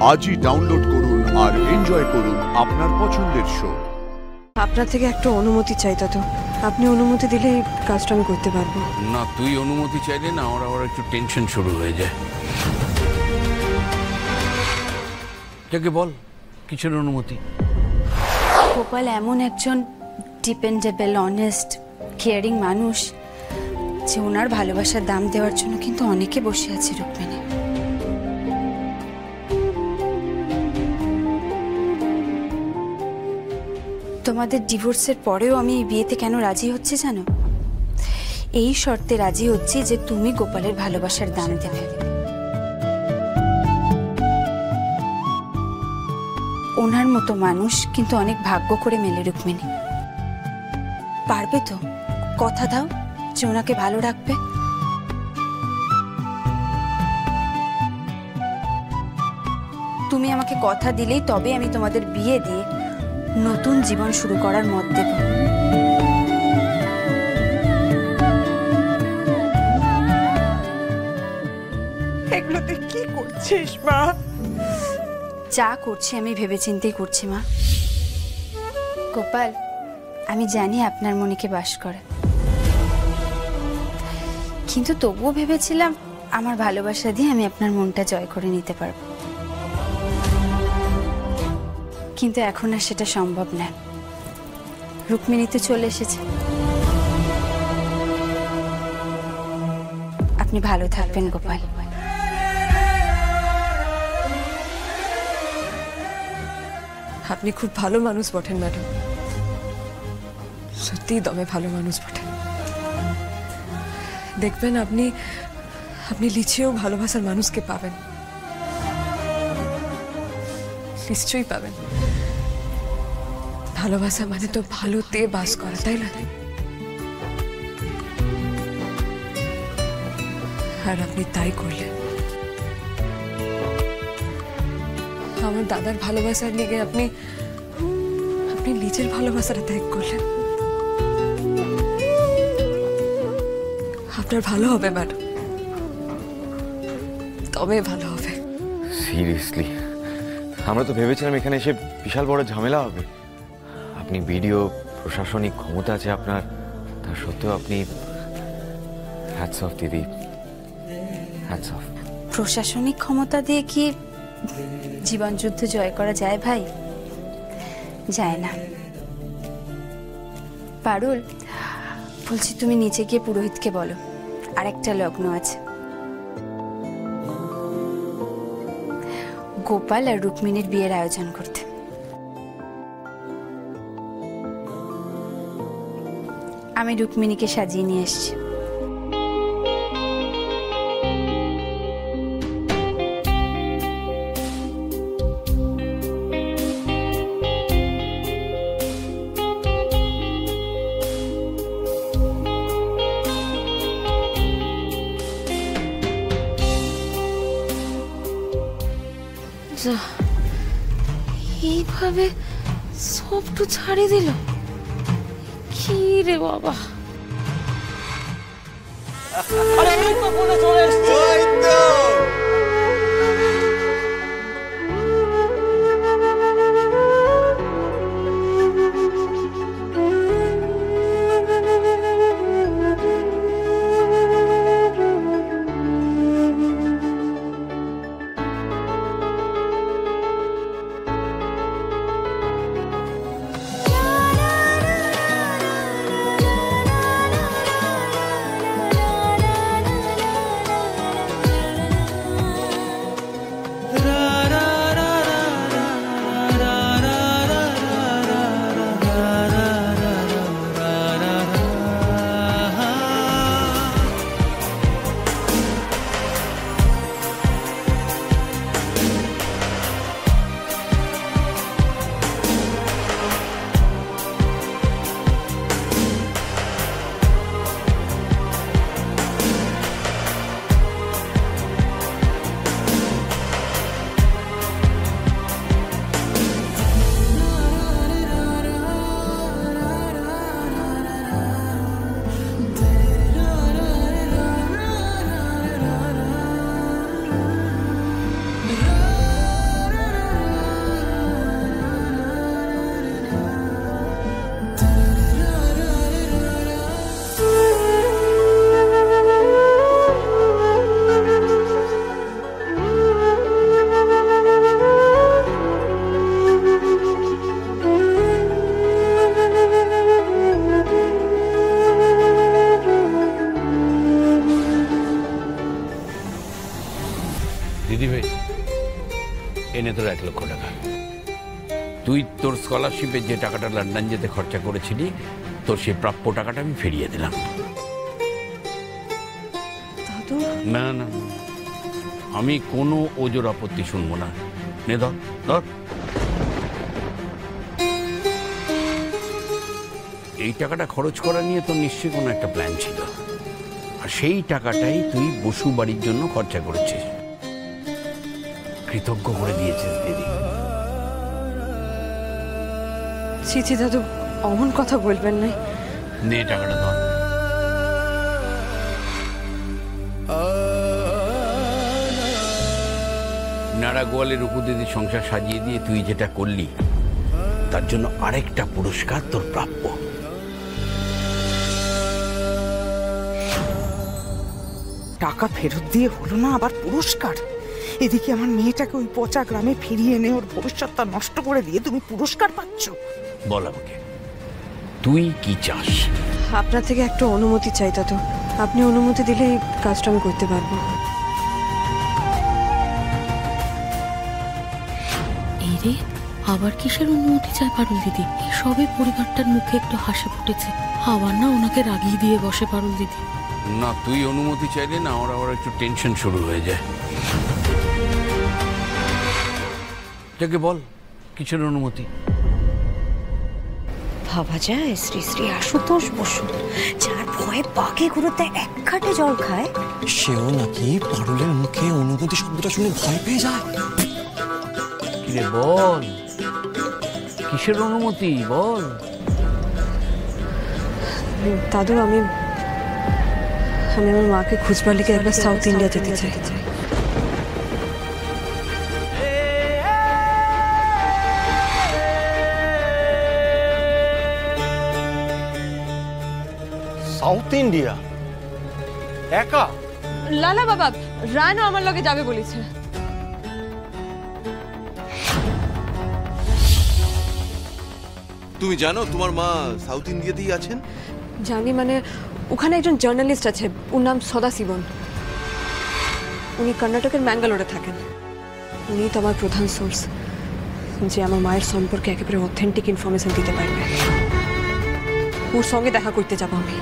আজই ডাউনলোড করুন আর এনজয় করুন আপনার পছন্দের শো। আপনার থেকে একটা অনুমতি চাই দাদু। আপনি অনুমতি দিলেই কাজটা আমি করতে পারবো। না, তুই অনুমতি চাইলে না আমার আবার একটু টেনশন শুরু হয়ে যায়। যাকে বল কিসের অনুমতি? গোপাল এমন একজন ডিপেন্ডেবল, অনেস্ট, কেয়ারিং মানুষ যে ওনার ভালোবাসার দাম দেওয়ার জন্য কিন্তু অনেকে বসে আছে রুক্মিণী। তোমাদের ডিভোর্সের পরেও আমি এই বিয়েতে কেন রাজি হচ্ছি জানো? এই শর্তে রাজি হচ্ছি যে তুমি গোপালের ভালোবাসার দাম দেবে। ওনার মতো মানুষ কিন্তু অনেক ভাগ্য করে মেলে রুক্মিণী। পারবে তো? কথা দাও যে ওনাকে ভালো রাখবে। তুমি আমাকে কথা দিলেই তবে আমি তোমাদের বিয়ে দিয়ে নতুন জীবন শুরু করার মত দেব। এগুলোতে কি করছিস মা? যা করছি আমি ভেবেচিন্তেই করছি মা। গোপাল, আমি জানি আপনার মনিকে বাস করে, কিন্তু তবুও ভেবেছিলাম আমার ভালোবাসা দিয়ে আমি আপনার মনটা জয় করে নিতে পারবো, কিন্তু এখন আর সেটা সম্ভব না। রুক্মিণী তো চলে এসেছে। আপনি ভালো থাকবেন গোপাল। আপনি খুব ভালো মানুষ বটেন ম্যাডাম, সত্যিই দমে ভালো মানুষ বটেন। দেখবেন আপনি আপনি লিচেও ভালোবাসার মানুষকে পাবেন, নিশ্চয়ই পাবেন। ভালোবাসা মানে তো ভালোতে বাস করা, তাই না? আর আপনি তাই করলেন। আমার দাদার ভালোবাসার লিগে আপনি আপনি নিজের ভালোবাসাটা ত্যাগ করলেন। আপনার ভালো হবে ম্যাডাম, তবে ভালো হবে। সিরিয়াসলি আমরা তো ভেবেছিলাম এখানে এসে বিশাল বড় ঝামেলা হবে। আপনি ভিডিও প্রশাসনিক ক্ষমতা আছে আপনার, তা সত্ত্বেও আপনি হ্যাটস অফ দিদি, হ্যাটস অফ। প্রশাসনিক ক্ষমতা দিয়ে কি জীবন যুদ্ধ জয় করা যায় ভাই? যায় না। পারুল, বলছি তুমি নিচে গিয়ে পুরোহিতকে বলো আরেকটা লগ্ন আছে, গোপাল আর রুক্মিণীর বিয়ের আয়োজন করতে। আমি রুক্মিণীকে সাজিয়ে নিয়ে এসেছি। এইভাবে সবটু ছাড়ি দিল, কি রে বাবা। আরে এই তো বলে চলে এসেছে। ওই তো এনে তোর 1 লক্ষ টাকা। তুই তোর স্কলারশিপে যে টাকাটা লন্ডন যেতে খরচা করেছিলি, তোর সেই প্রাপ্য টাকাটা আমি ফিরিয়ে দিলাম। দাদু, না না, আমি কোনো ওজোর আপত্তি শুনবো না। নে ধর ধর। এই টাকাটা খরচ করা নিয়ে তোর নিশ্চয়ই কোনো একটা প্ল্যান ছিল, আর সেই টাকাটাই তুই বসু বাড়ির জন্য খরচা করেছিস। কৃতজ্ঞ করে দিয়েছিস দিদি। ছি ছি দাদু, অমন কথা বলবেন না। নে টাকাটা ধর। নাড়া গোয়ালের উপদিদির সংসার সাজিয়ে দিয়ে তুই যেটা করলি, তার জন্য আরেকটা পুরস্কার তোর প্রাপ্য। টাকা ফেরত দিয়ে হলো না আবার পুরস্কার? এদিকে আমার মেয়েটাকে ওই পচা গ্রামে ফিরিয়ে এনে ওর ভবিষ্যৎটা নষ্ট করে দিয়ে তুমি পুরস্কার পাচ্ছ? বল আমাকে, তুই কি চাস? আপনার থেকে একটু অনুমতি চাই দাদু। আপনি অনুমতি দিলে এই কাজটা আমি করতে পারবো। এই রে, আবার কিসের অনুমতি চায় পারুল দিদি? এই সবে পরিবারটার মুখে একটু হাসি ফুটেছে, আবার না ওনাকে রাগিয়ে দিয়ে বসে পারুল দিদি। না, তুই অনুমতি চাইলে না আমার আবার একটু টেনশন শুরু হয়ে যায়। যাকে বল, কিসের অনুমতি? ভাবা যায় শ্রী শ্রী আশুতোষ বসু, যার ভয়ে বাঘে ঘুরোতে এক ঘাটে জল খায়, সেও নাকি পারুলের মুখে অনুমতি শব্দটা শুনে ভয় পেয়ে যায়। কিরে বল, কিসের অনুমতি বল? দাদু, আমি আমার মাকে খুঁজবার লিগে একবার সাউথ ইন্ডিয়া যেতে চাই। সাউথ ইন্ডিয়া একা? লালা বাবা, রায়না আমার লগে যাবে বলেছে। তুমি জানো তোমার মা সাউথ ইন্ডিয়াতেই আছেন? জানি, মানে ওখানে একজন জার্নালিস্ট আছে, ওর নাম সদাশিবন। উনি কর্ণাটকের ম্যাঙ্গালোরে থাকেন। উনি তো আমার প্রধান সোর্স, যে আমার মায়ের সম্পর্কে একেবারে অথেন্টিক ইনফরমেশন দিতে পারবে। ওর সঙ্গে দেখা করতে যাবো আমি।